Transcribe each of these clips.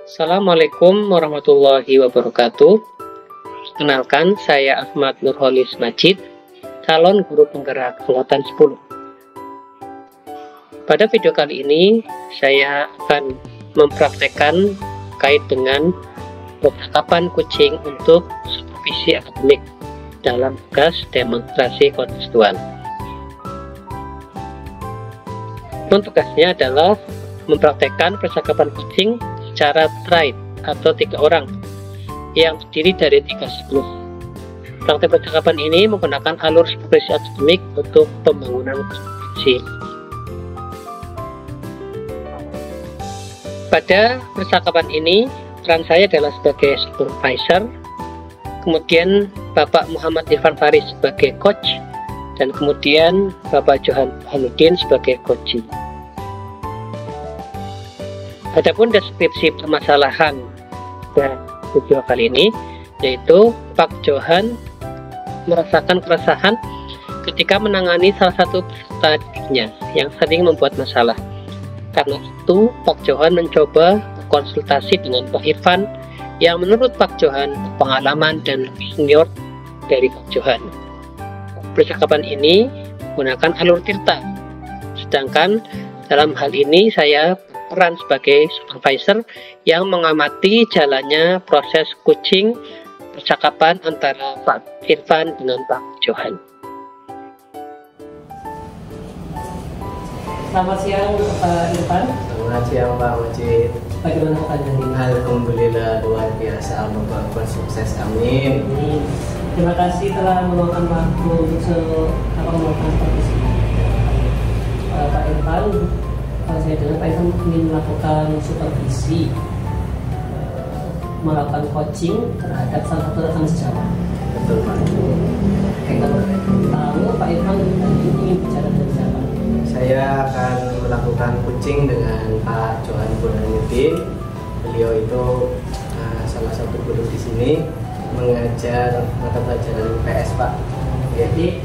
Assalamualaikum warahmatullahi wabarakatuh. Kenalkan, saya Ahmad Nurholis Majid, calon guru penggerak angkatan 10. Pada video kali ini, saya akan mempraktekkan kait dengan percakapan kucing untuk supervisi akademik dalam tugas demonstrasi kontekstual. Tugasnya adalah mempraktekkan percakapan kucing secara triad atau 3 orang yang terdiri dari 3 siklus. Praktek percakapan ini menggunakan alur supervisi akademik untuk pembangunan kompetensi. Pada percakapan ini, peran saya adalah sebagai supervisor, kemudian Bapak Muhammad Irfan Faris sebagai coach, dan kemudian Bapak Johan Hanudin sebagai coachee. Adapun deskripsi permasalahan dan video kali ini, yaitu Pak Johan merasakan keresahan ketika menangani salah satu peserta didiknya yang sering membuat masalah. Karena itu, Pak Johan mencoba berkonsultasi dengan Pak Irfan yang menurut Pak Johan berpengalaman dan lebih senior dari Pak Johan. Percakapan ini menggunakan alur tirta, sedangkan dalam hal ini saya berperan sebagai supervisor yang mengamati jalannya proses coaching percakapan antara Pak Irfan dengan Pak Johan. Selamat siang Pak Irfan. Selamat siang Pak Majid. Bagaimana keadaan ini? Alhamdulillah luar biasa, Bapak sukses, amin. Terima kasih telah meluangkan waktu untuk melakukan podcast ini. Pak Irfan, saya dengar Pak Irfan ingin melakukan supervisi, melakukan coaching terhadap salah satu rekan sejawat. Betul Pak. Tahu Pak Irfan ingin bicara dengan siapa? Saya akan melakukan coaching dengan Pak Johan Burhanuddin. Beliau itu salah satu guru di sini, mengajar mata pelajaran IPS Pak. Jadi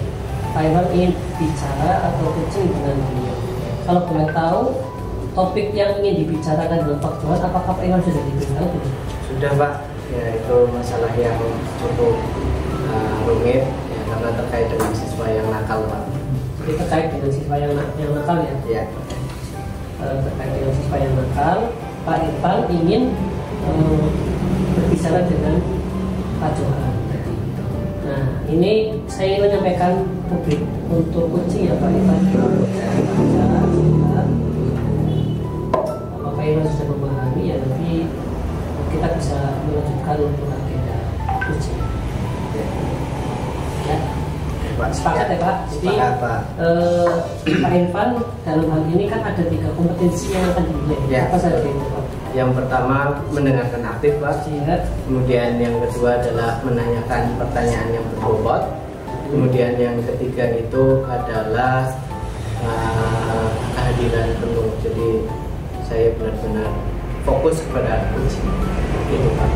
Pak Irfan ingin bicara atau coaching dengan beliau. Kalau boleh tahu topik yang ingin dibicarakan dengan Pak Johan, apakah Pak Irfan sudah diberitahu? Sudah Pak, ya itu masalah yang cukup rumit ya, karena terkait dengan siswa yang nakal Pak. Jadi terkait dengan siswa yang nakal ya? Ya. Terkait dengan siswa yang nakal, Pak Irfan ingin berbicara dengan Pak Johan. Nah, ini saya ingin menyampaikan publik untuk coaching ya Pak Irfan. Kalau Pak Irfan sudah memahami ya nanti kita bisa melanjutkan untuk agenda coaching. Ya. Pak, Sepakat ya Pak? Jadi Pak. Pak Irfan dalam hal ini kan ada 3 kompetensi yang akan dimiliki. Ya. Apa saja itu Pak? Yang pertama mendengarkan aktif Pak. Ya. Kemudian yang kedua adalah menanyakan pertanyaan yang berbobot. Kemudian yang ketiga itu adalah kehadiran penuh. Jadi saya benar-benar fokus kepada coaching. Gitu Pak.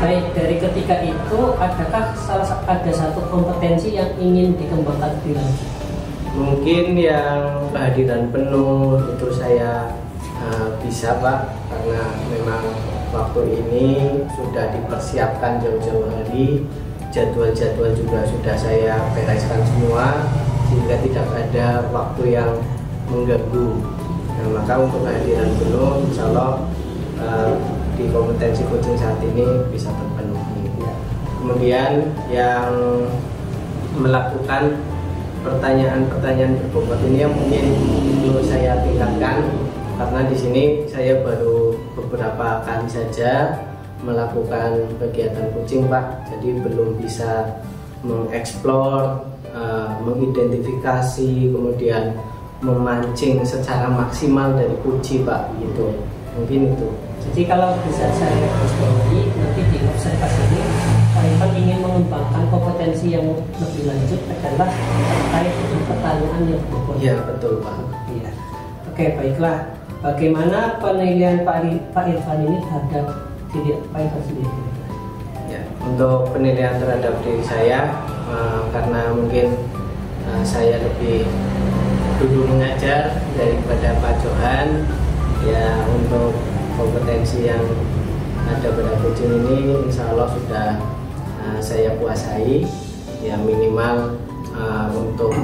Baik, dari ketiga itu adakah ada satu kompetensi yang ingin dikembangkan lebih lanjut? Mungkin yang kehadiran penuh itu saya bisa Pak, karena memang waktu ini sudah dipersiapkan jauh-jauh hari, jadwal-jadwal juga sudah saya bereskan semua sehingga tidak ada waktu yang mengganggu. Nah, maka untuk kehadiran penuh insya Allah di kompetensi coaching saat ini bisa terpenuhi. Kemudian yang melakukan pertanyaan-pertanyaan berbobot ini yang mungkin perlu saya tingkatkan, karena di sini saya baru beberapa kali saja melakukan kegiatan coaching Pak, jadi belum bisa mengeksplor, mengidentifikasi, kemudian memancing secara maksimal dari kunci Pak, gitu. Mungkin itu. Jadi kalau bisa saya garisbawahi nanti di observasi ini Pak Irfan ingin mengembangkan kompetensi yang lebih lanjut adalah terkait dengan pertanyaan yang berbobot. Iya betul Pak. Iya. Oke, baiklah. Bagaimana penilaian Pak Irfan ini terhadap diri Pak Irfan sendiri? Ya, untuk penilaian terhadap diri saya karena mungkin saya lebih dulu mengajar daripada Pak Johan, ya untuk kompetensi potensi yang ada pada kucing ini insya Allah sudah saya kuasai, ya minimal untuk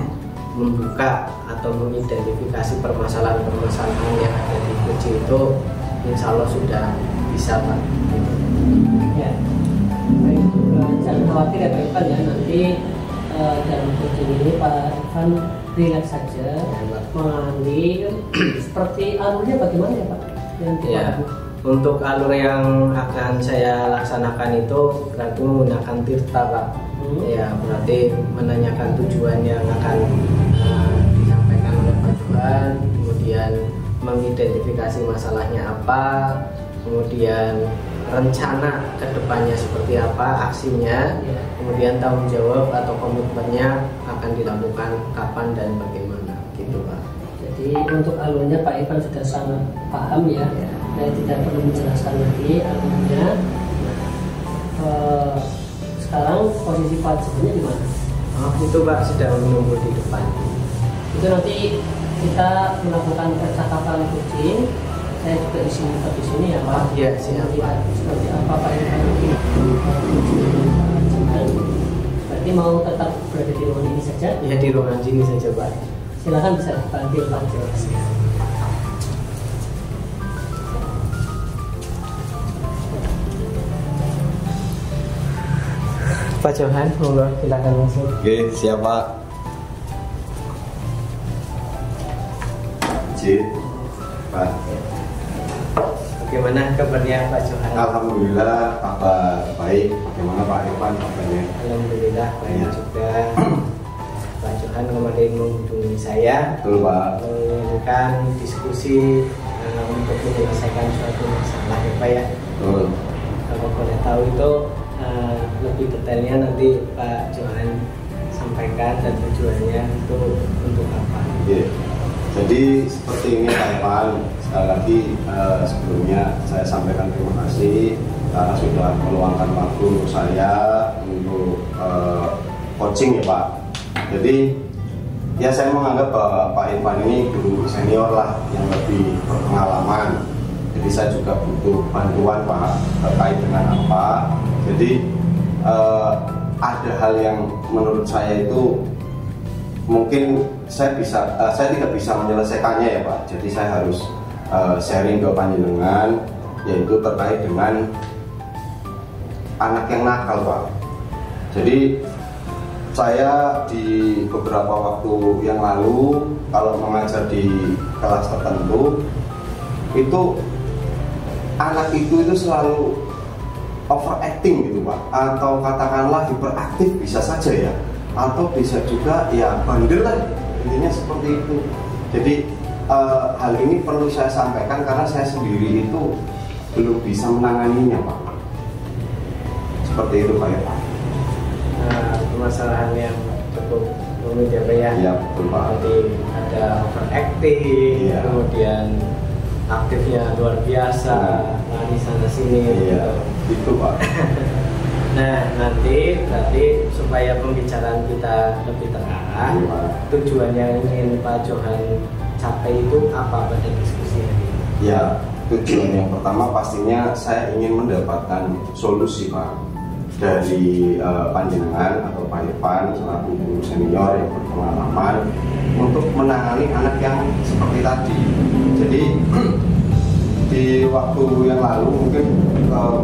membuka atau mengidentifikasi permasalahan-permasalahan yang ada di kucing itu insya Allah sudah bisa Pak. Ya, baik, jangan khawatir ya Pak Irfan ya, nanti dalam kucing ini Pak Irfan relax saja, mengambil seperti alurnya bagaimana ya Pak? Ya, untuk alur yang akan saya laksanakan itu berarti menggunakan tirta Pak. Ya, berarti menanyakan tujuan yang akan disampaikan oleh Pak Johan, kemudian mengidentifikasi masalahnya apa, kemudian rencana kedepannya seperti apa, aksinya, kemudian tanggung jawab atau komitmennya akan dilakukan kapan dan bagaimana, gitu Pak. Jadi untuk alurnya Pak Irfan sudah sangat paham ya, saya tidak perlu menjelaskan lagi alurnya. Sekarang posisi Pak Johannya di mana? Oh, itu Pak sedang menunggu di depan. Itu nanti kita melakukan percakapan kucing. Saya juga di sini ya Pak. Iya, siap Pak. Seperti apa Pak Irfan nanti berarti mau tetap berada di ruangan ini saja? Ya, di ruangan sini saja Pak. Silakan bisa dipanggil Pak Johan. Pak Johan, monggo silakan masuk. Oke, siap Pak. Cik, Pak. Bagaimana kabarnya Pak Johan? Alhamdulillah, kabar baik. Bagaimana Pak Irfan kabarnya? Alhamdulillah baik Ya. juga. Pak Johan kemarin menghubungi saya, Betul Pak. menginginkan diskusi untuk menyelesaikan suatu masalah ya Pak ya. Betul. Kalau boleh tahu itu lebih detailnya nanti Pak Johan sampaikan dan tujuannya itu untuk apa? Oke. Jadi seperti ini Pak Irfan. Sekali lagi sebelumnya saya sampaikan terima kasih karena sudah meluangkan waktu untuk saya untuk coaching ya Pak. Jadi ya saya menganggap bahwa Pak Irfan ini guru senior lah yang lebih berpengalaman. Jadi saya juga butuh bantuan Pak terkait dengan apa. Jadi ada hal yang menurut saya itu mungkin saya tidak bisa menyelesaikannya ya Pak. Jadi saya harus sharing ke panjenengan, yaitu terkait dengan anak yang nakal Pak. Jadi saya di beberapa waktu yang lalu kalau mengajar di kelas tertentu itu anak itu selalu overacting gitu Pak, atau katakanlah hiperaktif bisa saja ya, atau bisa juga ya bandel lah, intinya seperti itu. Jadi hal ini perlu saya sampaikan karena saya sendiri itu belum bisa menanganinya Pak. Seperti itu Pak ya Pak. Permasalahan yang cukup rumit ya Pak ya. Iya betul Pak. Jadi ada overacting, Iya. kemudian aktifnya luar biasa, lari sana sini. Iya, gitu. itu Pak. Nah nanti berarti supaya pembicaraan kita lebih terarah, Iya. tujuan yang ingin Pak Johan capai itu apa pada diskusi hari ini? Ya, tujuan yang pertama pastinya saya ingin mendapatkan solusi Pak dari panjenengan atau Pak Irfan selaku guru senior yang berpengalaman untuk menangani anak yang seperti tadi. Jadi di waktu yang lalu mungkin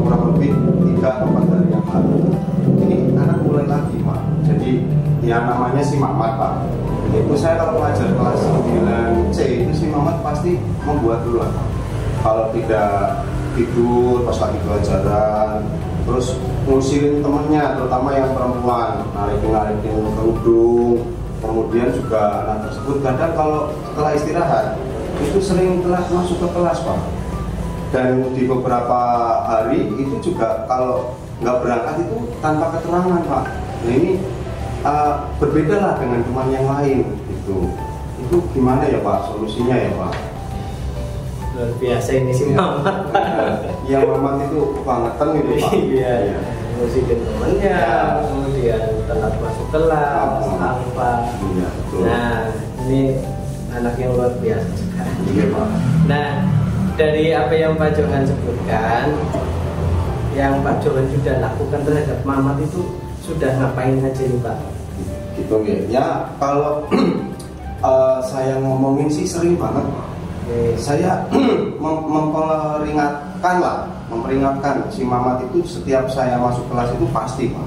kurang lebih 3 atau 4 hari yang lalu ini anak mulai lagi Pak. Jadi yang namanya si Mamat Pak. Itu saya kalau mengajar kelas 9C itu si Mamat pasti membuat dulu Pak. Kalau tidak tidur pas lagi pelajaran, terus ngusilin temennya, terutama yang perempuan, narikin kerudung. Kemudian juga anak tersebut kadang kalau setelah istirahat itu sering telat masuk ke kelas Pak. Dan di beberapa hari itu juga kalau nggak berangkat itu tanpa keterangan Pak. Nah ini berbeda lah dengan teman yang lain gitu. Itu gimana ya Pak solusinya ya Pak? Luar biasa ini si Mamat. Yang Mamat itu kebangetan gitu Pak. Iya, ngusilin temennya, kemudian telat masuk kelas, apa. Iya, betul. Nah, ini anak yang luar biasa sekali. Iya Pak. Nah, dari apa yang Pak Johan sebutkan, yang Pak Johan sudah lakukan terhadap Mamat itu sudah ngapain aja nih Pak? Gitu ya, kalau saya ngomongin sih sering banget. Saya memperingatkan si Mamat itu setiap saya masuk kelas itu pasti Pak.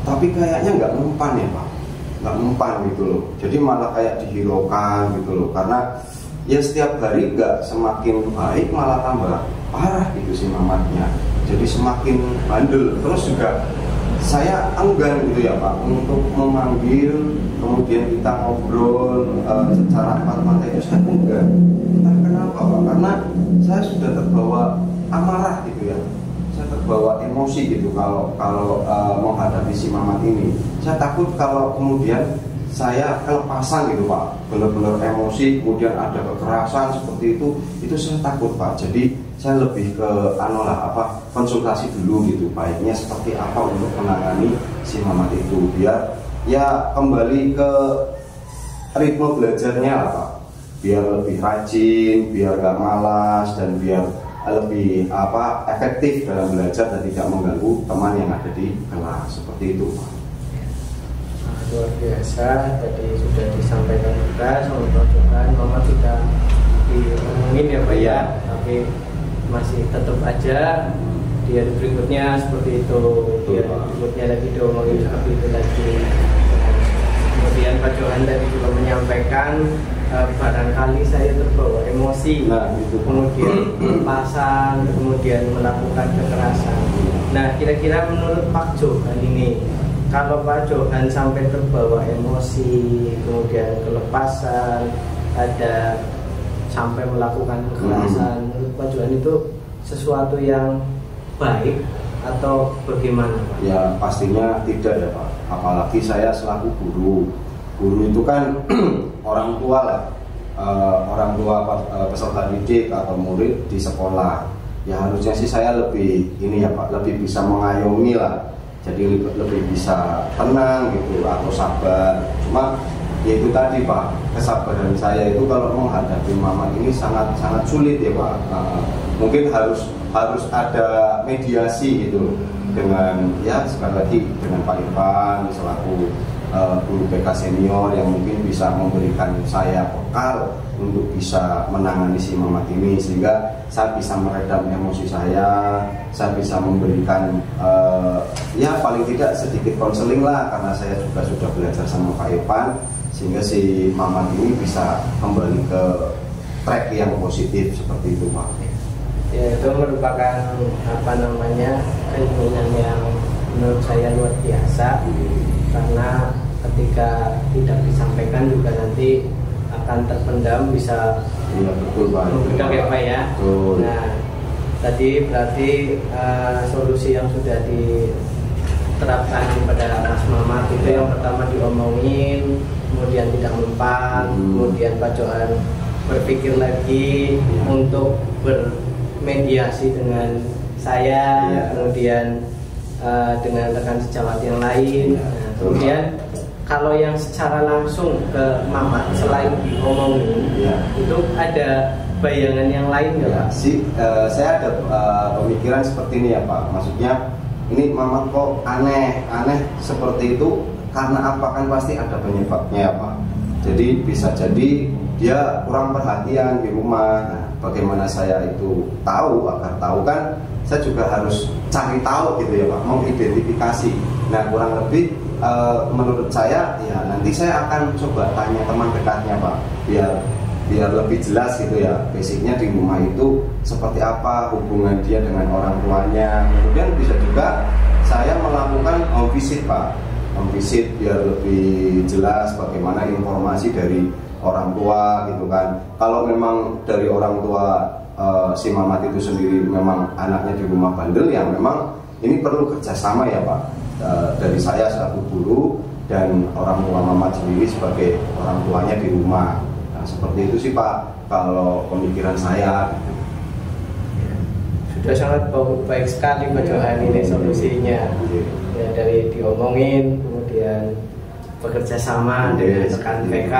Tapi kayaknya nggak mempan ya Pak, nggak mempan gitu loh. Jadi malah kayak dihiraukan gitu loh. Karena ya setiap hari nggak semakin baik, malah tambah parah gitu si Mamatnya. Jadi semakin bandel. Terus juga saya enggan gitu ya Pak untuk memanggil, kemudian kita ngobrol secara empat-mata itu saya enggan. Entah kenapa Pak, karena saya sudah terbawa amarah gitu ya. Saya terbawa emosi gitu kalau menghadapi si Mamat ini. Saya takut kalau kemudian saya kelepasan gitu Pak, benar-benar emosi, kemudian ada kekerasan seperti itu saya takut Pak. Jadi saya lebih ke konsultasi dulu gitu, baiknya seperti apa untuk menangani si Mamat itu biar ya kembali ke ritme belajarnya lah Pak, biar lebih rajin, biar gak malas, dan biar lebih efektif dalam belajar dan tidak mengganggu teman yang ada di kelas, seperti itu Pak. Luar biasa, tadi sudah disampaikan juga sama Pak Johan, Mamat sudah diomongin ya Pak ya, tapi masih tetap aja di hari berikutnya seperti itu, di hari berikutnya lagi diomongin seperti itu lagi. Kemudian Pak Johan tadi juga menyampaikan barangkali saya terbawa emosi, kemudian kelepasan, kemudian melakukan kekerasan. Nah, kira-kira menurut Pak Johan ini, kalau Pak Johan sampai terbawa emosi, kemudian kelepasan, ada sampai melakukan kekerasan, menurut Pak Johan itu sesuatu yang baik atau bagaimana Pak? Ya pastinya tidak ya Pak, apalagi saya selaku guru itu kan orang tua lah, orang tua peserta didik atau murid di sekolah. Ya harusnya sih saya lebih ini ya Pak, lebih bisa mengayomi lah, jadi lebih bisa tenang gitu atau sabar. Cuma ya itu tadi Pak, kesabaran saya itu kalau menghadapi Mamat ini sangat sulit ya Pak. Mungkin harus ada mediasi gitu dengan ya sekali lagi dengan Pak Irfan selaku guru BK senior yang mungkin bisa memberikan saya bekal untuk bisa menangani si Mamat ini, sehingga saya bisa meredam emosi saya bisa memberikan ya paling tidak sedikit konseling lah, karena saya juga sudah belajar sama Pak Irfan, sehingga si Mamat ini bisa kembali ke track yang positif seperti itu Pak. Ya, itu merupakan keinginan yang menurut saya luar biasa, karena ketika tidak disampaikan juga nanti akan terpendam, bisa membludak ya Pak ya. Nah, tadi berarti solusi yang sudah diterapkan kepada Mas Mamat itu yang pertama diomongin, kemudian tidak mempan, kemudian Pak Johan berpikir lagi untuk bermediasi dengan saya, kemudian dengan rekan sejawat yang lain. Nah, kemudian kalau yang secara langsung ke Mamat selain diomongin, itu ada bayangan yang lain nggak Pak? Saya ada pemikiran seperti ini ya Pak. Maksudnya ini Mamat kok aneh seperti itu karena apa, kan pasti ada penyebabnya ya Pak. Jadi bisa jadi dia kurang perhatian di rumah. Nah, bagaimana saya itu tahu, agar tahu kan saya juga harus cari tahu gitu ya Pak, mengidentifikasi. Nah, kurang lebih menurut saya ya nanti saya akan coba tanya teman dekatnya Pak, biar lebih jelas gitu ya, basicnya di rumah itu seperti apa, hubungan dia dengan orang tuanya. Kemudian bisa juga saya melakukan home visit Pak, home visit biar lebih jelas bagaimana informasi dari orang tua gitu kan. Kalau memang dari orang tua si Mamat itu sendiri memang anaknya di rumah bandel, ya memang ini perlu kerjasama ya Pak, dari saya selaku guru dan orang tua Mamat sendiri sebagai orang tuanya di rumah. Nah, seperti itu sih Pak kalau pemikiran saya gitu. Sudah sangat baik sekali Pak Johan ini solusinya. Ya, dari diomongin, kemudian bekerja sama dengan rekan PK,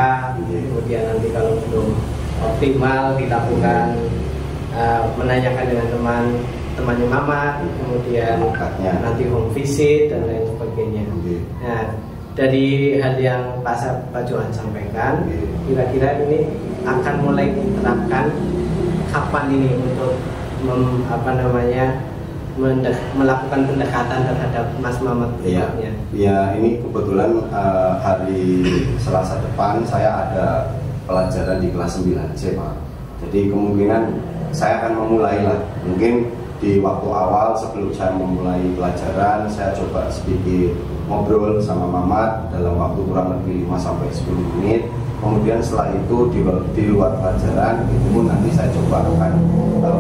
kemudian nanti kalau belum optimal dilakukan menanyakan dengan temannya Mamat, kemudian nanti home visit dan lain sebagainya. Nah, dari hal yang Pak Johan sampaikan, kira-kira ini akan mulai diterapkan kapan ini untuk melakukan pendekatan terhadap Mas Mamat berikutnya? Ya, ini kebetulan hari Selasa depan saya ada pelajaran di kelas 9C, Pak. Jadi kemungkinan saya akan memulai lah. Mungkin di waktu awal sebelum saya memulai pelajaran, saya coba sedikit ngobrol sama Mamat dalam waktu kurang lebih 5-10 menit. Kemudian setelah itu di luar pelajaran itu pun nanti saya coba akan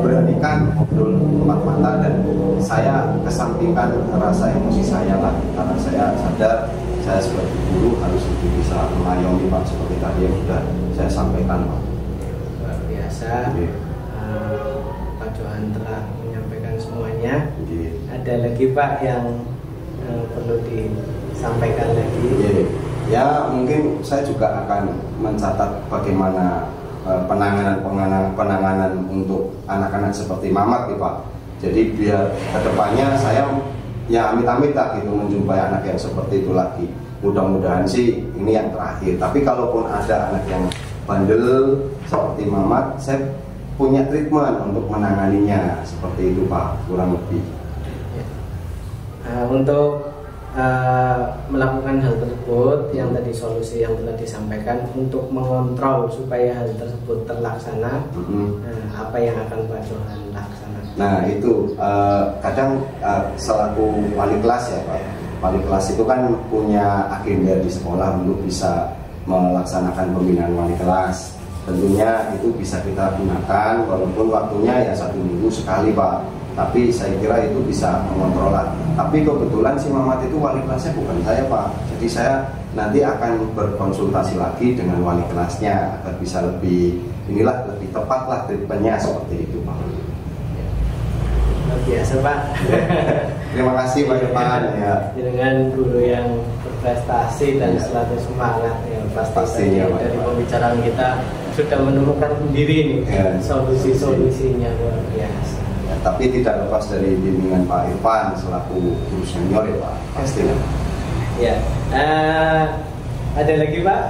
beranikan ngobrol empat mata, dan saya kesampingkan rasa emosi saya lah, karena saya sadar saya sebagai guru harus lebih bisa mengayomi, Pak, seperti tadi yang sudah saya sampaikan, Pak. Luar biasa. Pak Johan telah menyampaikan semuanya. Ada lagi, Pak, yang perlu disampaikan lagi? Ya, mungkin saya juga akan mencatat bagaimana penanganan untuk anak-anak seperti Mamat, Pak. Jadi biar kedepannya saya ya amit-amit tak gitu menjumpai anak yang seperti itu lagi. Mudah-mudahan sih ini yang terakhir. Tapi kalaupun ada anak yang bandel seperti Mamat, saya punya treatment untuk menanganinya seperti itu, Pak, kurang lebih. Untuk melakukan hal tersebut, yang tadi solusi yang telah disampaikan untuk mengontrol supaya hal tersebut terlaksana, apa yang akan Pak Johan laksanakan? Nah itu kadang selaku wali kelas ya, Pak, wali kelas itu kan punya agenda di sekolah untuk bisa melaksanakan pembinaan wali kelas. Tentunya itu bisa kita gunakan walaupun waktunya ya 1 minggu sekali, Pak. Tapi saya kira itu bisa mengontrol. Tapi kebetulan si Mamat itu wali kelasnya bukan saya, Pak. Jadi saya nanti akan berkonsultasi lagi dengan wali kelasnya agar bisa lebih tepat lah treatmentnya seperti itu, Pak. Luar biasa, Pak. Terima kasih, Pak Irfan. Ya. Dengan guru yang berprestasi dan selalu semangat, ya pastinya dari pembicaraan kita sudah menemukan sendiri nih solusi-solusinya luar biasa. Ya, tapi tidak lepas dari bimbingan Pak Irfan selaku guru senior ya, Pak, pastinya. Ya, ada lagi, Pak?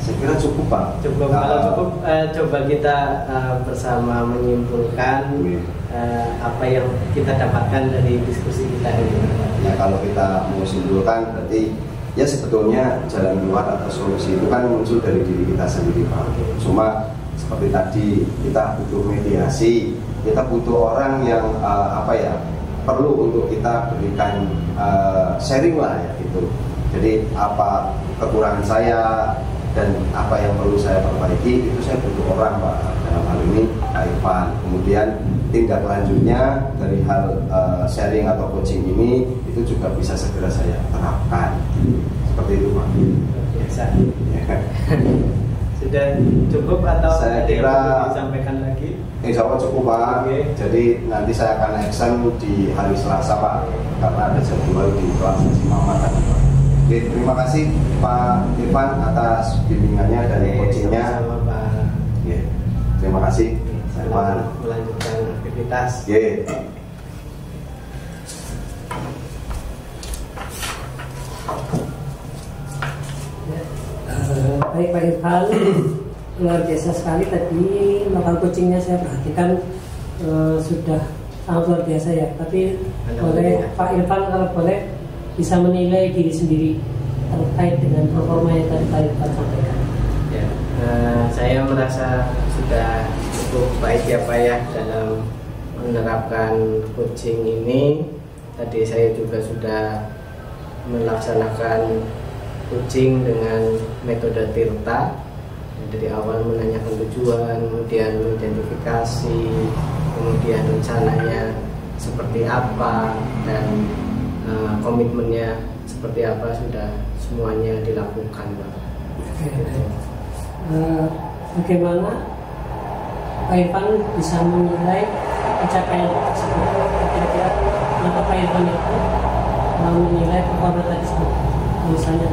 Saya kira cukup, Pak. Cukup. Kalau cukup, coba kita bersama menyimpulkan apa yang kita dapatkan dari diskusi kita ini. Ya, kalau kita mau simpulkan, berarti ya sebetulnya jalan keluar atau solusi itu kan muncul dari diri kita sendiri, Pak. Cuma seperti tadi kita butuh mediasi. Kita butuh orang yang perlu untuk kita berikan sharing lah ya gitu. Jadi apa kekurangan saya dan apa yang perlu saya perbaiki itu saya butuh orang, Pak. Dalam hal ini Pak Irfan. Kemudian tindak lanjutnya dari hal sharing atau coaching ini itu juga bisa segera saya terapkan. Seperti itu, Pak. Biasa. Sudah cukup atau saya kira disampaikan lagi? Insya Allah cukup, Pak. Jadi nanti saya akan action di hari Selasa, Pak, karena ada jadwal di kelas Mamat. Oke, terima kasih Pak Irfan atas bimbingannya dan coachingnya. Sama, Pak. Terima kasih. Selamat melanjutkan aktivitas. Baik, Pak Irfan, luar biasa sekali tadi melakukan coachingnya. Saya perhatikan sudah sangat luar biasa ya. Tapi boleh Pak Irfan kalau boleh bisa menilai diri sendiri terkait dengan performa yang tadi Pak Irfan sampaikan. Ya, saya merasa sudah cukup baik ya, Pak, ya, dalam menerapkan coaching ini. Tadi saya juga sudah melaksanakan coaching dengan metode Tirta. Dari awal menanyakan tujuan, kemudian mengidentifikasi, kemudian rencananya seperti apa, dan komitmennya seperti apa, sudah semuanya dilakukan, Pak. Bagaimana Pak Irfan bisa menilai pencapaian tersebut? Kira-kira kenapa Pak Irfan itu menilai performa tersebut? Misalnya,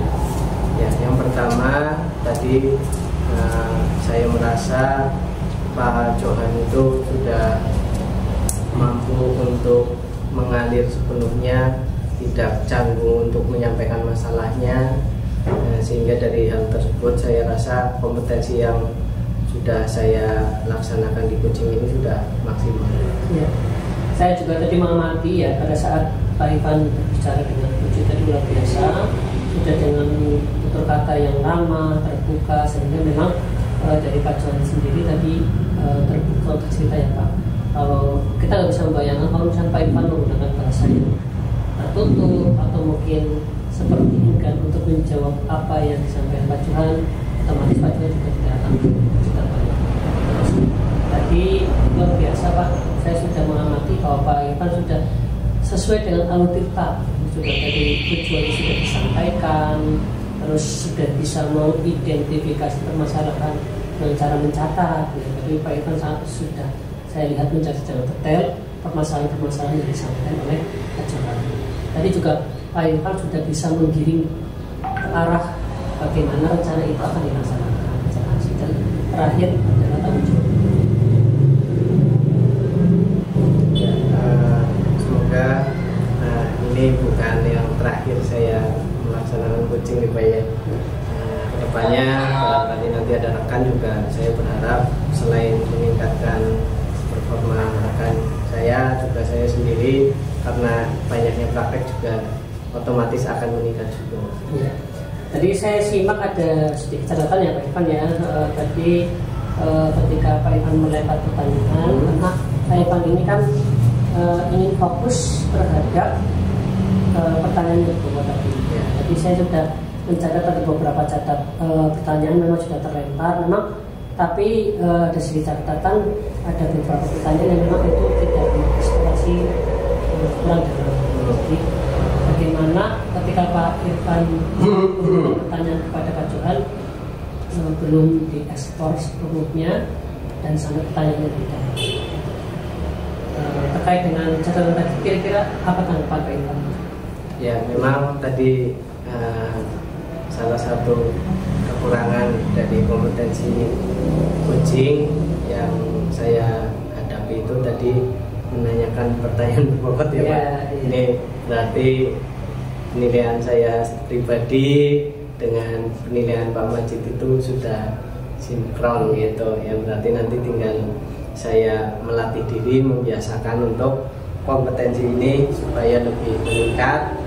ya, yang pertama tadi saya merasa Pak Johan itu sudah mampu untuk mengalir sepenuhnya, tidak canggung untuk menyampaikan masalahnya. Sehingga dari hal tersebut saya rasa kompetensi yang sudah saya laksanakan di coaching ini sudah maksimal. Ya. Saya juga tadi mengamati ya pada saat Pak Ivan berbicara dengan coaching tadi luar biasa, sudah dengan tutur kata yang ramah, terbuka, sehingga memang dari Pak Johan sendiri tadi terbuka untuk cerita ya Pak. Kalau kita nggak bisa membayangkan kalau misalnya Pak Ivan menggunakan bahasa yang tertutup atau mungkin seperti enggan untuk menjawab apa yang disampaikan Pak Johan, otomatis Pak Johan juga tidak akan cerita banyak. Terus tadi luar biasa Pak, saya sudah mengamati bahwa Pak Ivan sudah sesuai dengan alutirta, sudah tadi tujuan sudah disampaikan, terus sudah bisa mengidentifikasi permasalahan dengan cara mencatat. Ya, tapi Pak Ivan sudah saya lihat mencatat secara detail permasalahan-permasalahan yang disampaikan oleh Pak Johan. Tadi juga Pak Irfan sudah bisa menggiring ke arah bagaimana rencana itu akan dilaksanakan. Dan terakhir adalah tanggung jawab. Ya, semoga ini bukan yang terakhir saya melaksanakan coaching di Pak ya. Kedepannya barangkali nanti ada rekan juga, saya berharap selain meningkatkan performa rekan saya, juga saya sendiri karena banyaknya praktek juga otomatis akan meningkat juga. Ya. Tadi saya simak ada sedikit catatan ya Pak Ivan ya. Tadi ketika Pak Ivan melempar pertanyaan, karena Pak Ivan ini kan ingin fokus terhadap pertanyaan yang kedua tadi. Ya. Jadi saya sudah mencatat ada beberapa pertanyaan memang sudah terlempar, memang tapi ada sedikit catatan, ada beberapa pertanyaan yang memang itu tidak mengeksplorasi kurang dalam. Jadi bagaimana ketika Pak Irfan bertanya kepada Pak Johan belum diekspor sepenuhnya dan sampai pertanyaannya tidak terkait dengan catatan tadi, kira-kira apa tanggapan Pak Irfan? Ya memang tadi salah satu kekurangan dari kompetensi coaching yang saya hadapi itu tadi menanyakan pertanyaan berbobot ya Pak. Ini berarti penilaian saya pribadi dengan penilaian Pak Majid itu sudah sinkron gitu ya, berarti nanti tinggal saya melatih diri, membiasakan untuk kompetensi ini supaya lebih meningkat,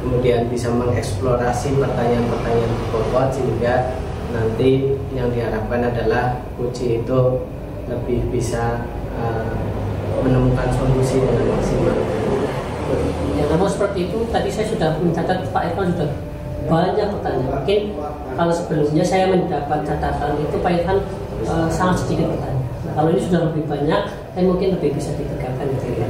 kemudian bisa mengeksplorasi pertanyaan-pertanyaan berbobot sehingga nanti yang diharapkan adalah coaching itu lebih bisa menemukan solusi dengan maksimal. Ya, namun seperti itu tadi saya sudah mencatat Pak Irfan sudah banyak pertanyaan. Mungkin kalau sebelumnya saya mendapat catatan itu Pak Irfan sangat sedikit pertanyaan. Nah, kalau ini sudah lebih banyak, saya mungkin lebih bisa ditegakkan gitu ya.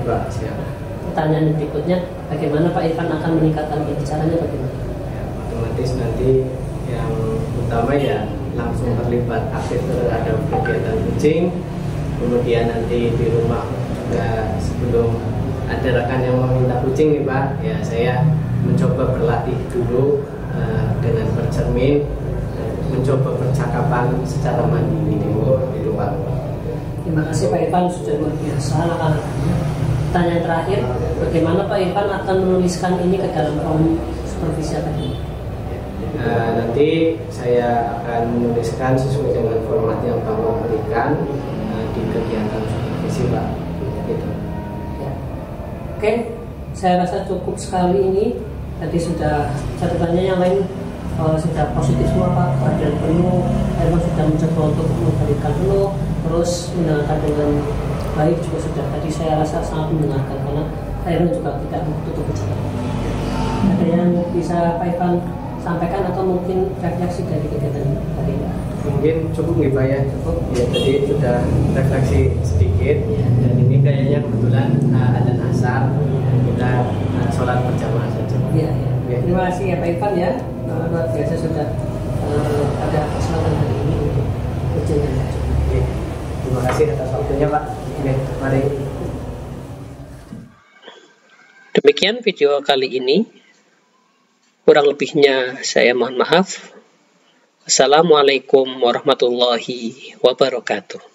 Pertanyaan berikutnya, bagaimana Pak Irfan akan meningkatkan caranya bagaimana? Ya, otomatis nanti yang utama ya langsung terlibat aktif terhadap kegiatan coaching. Kemudian nanti di rumah juga sebelum ada rekan yang meminta coaching nih Pak, ya saya mencoba berlatih dulu dengan bercermin, mencoba percakapan secara mandiri di luar. Terima kasih Pak Irfan, sudah luar biasa langkah-langkahnya. Pertanyaan terakhir, bagaimana Pak Irfan akan menuliskan ini ke dalam form supervisi tadi? Nanti saya akan menuliskan sesuai dengan format yang Bapak berikan di kegiatan supervisi Pak. Gitu. Ya. Oke, saya rasa cukup sekali ini. Tadi sudah catatannya yang lain sudah positif semua Pak, perhatian penuh. Irfan sudah mencoba untuk memberikan penuh, terus mendengarkan dengan baik juga sudah. Tadi saya rasa sangat mendengarkan karena Irfan juga tidak menutup bicara. Ada yang bisa Pak Irfan sampaikan atau mungkin refleksi dari kegiatan tadi Pak? Mungkin cukup nih Pak ya, cukup. Ya tadi sudah refleksi sedikit ya, dan ini kayaknya kebetulan ada asar, kita sholat berjamaah saja. Iya, ya. Ya. Terima kasih ya Pak Irfan ya, luar biasa sudah ada kesempatan hari ini untuk berjalan. Terima kasih atas waktunya Pak. Mari. Demikian video kali ini. Kurang lebihnya saya mohon maaf. Assalamualaikum warahmatullahi wabarakatuh.